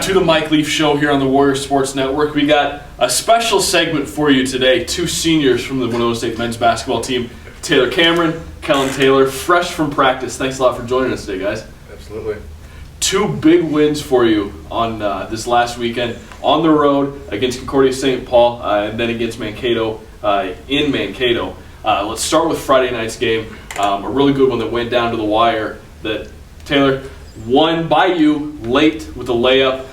to the Mike Leaf Show here on the Warrior Sports Network. We got a special segment for you today. Two seniors from the Winona State men's basketball team, Taylor Cameron, Kellen Taylor, fresh from practice. Thanks a lot for joining us today, guys. Absolutely. Two big wins for you on this last weekend on the road against Concordia-St. Paul and then against Mankato in Mankato. Let's start with Friday night's game, a really good one that went down to the wire that Taylor won by you late with a layup.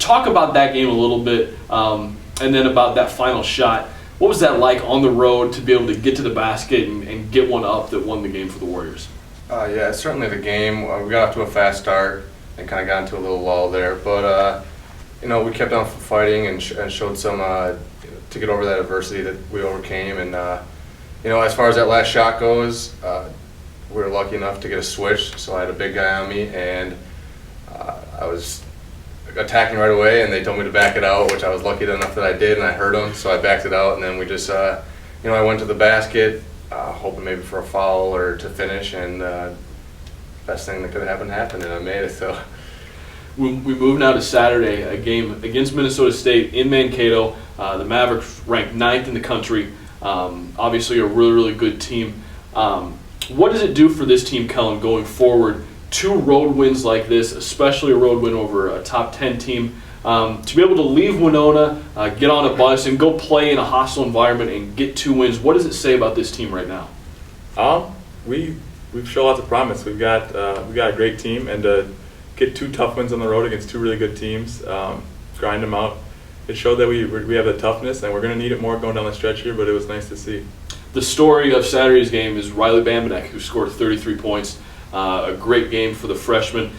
Talk about that game a little bit and then about that final shot. What was that like on the road to be able to get to the basket and get one up that won the game for the Warriors? Yeah, certainly the game. We got off to a fast start and kind of got into a little lull there. But, we kept on fighting and showed some to get over that adversity that we overcame. And, as far as that last shot goes, we were lucky enough to get a switch. So I had a big guy on me, and I was attacking right away, and they told me to back it out, which I was lucky enough that I did, and I heard them. So I backed it out, and then we just, I went to the basket, hoping maybe for a foul or to finish, and best thing that could have happened, and I made it. So we move now to Saturday, a game against Winona State in Mankato. The Mavericks ranked 9th in the country. Obviously a really, really good team. What does it do for this team, Kellen, going forward? 2 road wins like this, especially a road win over a top 10 team, to be able to leave Winona, get on a bus, and go play in a hostile environment and get 2 wins. What does it say about this team right now? We've shown lots of promise. We've got a great team, and to get 2 tough wins on the road against 2 really good teams, grind them out. It showed that we have the toughness, and we're going to need it more going down the stretch here. But it was nice to see. The story of Saturday's game is Riley Bambenek, who scored 33 points. A great game for the freshman.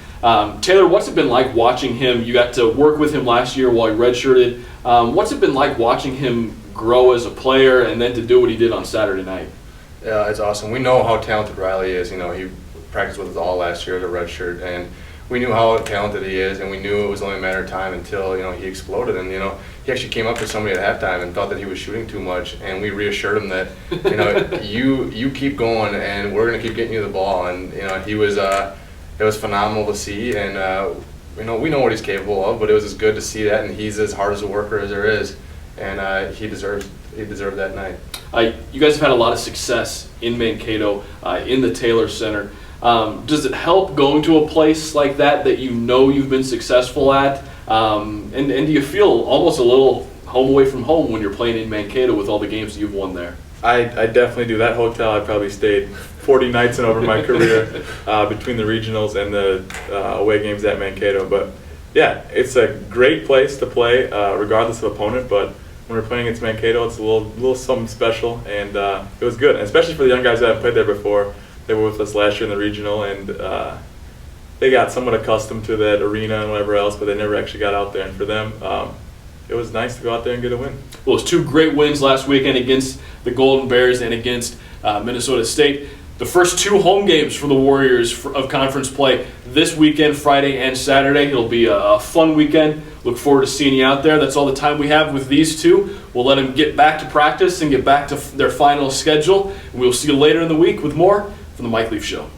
Taylor, what's it been like watching him? You got to work with him last year while he redshirted. What's it been like watching him grow as a player and then to do what he did on Saturday night? Yeah, it's awesome. We know how talented Riley is. He practiced with us all last year as a redshirt, and we knew how talented he is, and we knew it was only a matter of time until he exploded. And he actually came up to somebody at halftime and thought that he was shooting too much, and we reassured him that you keep going, and we're going to keep getting you the ball. And he was it was phenomenal to see, and we know what he's capable of, but it was just good to see that, and he's as hard as a worker as there is, and he deserved that night. You guys have had a lot of success in Mankato, in the Taylor Center. Does it help going to a place like that you've been successful at? And do you feel almost a little home away from home when you're playing in Mankato with all the games that you've won there? I definitely do. That hotel, I probably stayed 40 nights in over my career between the regionals and the away games at Mankato. But yeah, it's a great place to play regardless of opponent. But when we're playing against Mankato, it's a little something special, and it was good, and especially for the young guys that haven't played there before. They were with us last year in the regional, and they got somewhat accustomed to that arena and whatever else, but they never actually got out there. And for them, it was nice to go out there and get a win. Well, it was 2 great wins last weekend against the Golden Bears and against Winona State. The first 2 home games for the Warriors of conference play this weekend, Friday and Saturday. It'll be a fun weekend. Look forward to seeing you out there. That's all the time we have with these 2. We'll let them get back to practice and get back to their final schedule. And we'll see you later in the week with more from the Mike Leaf Show.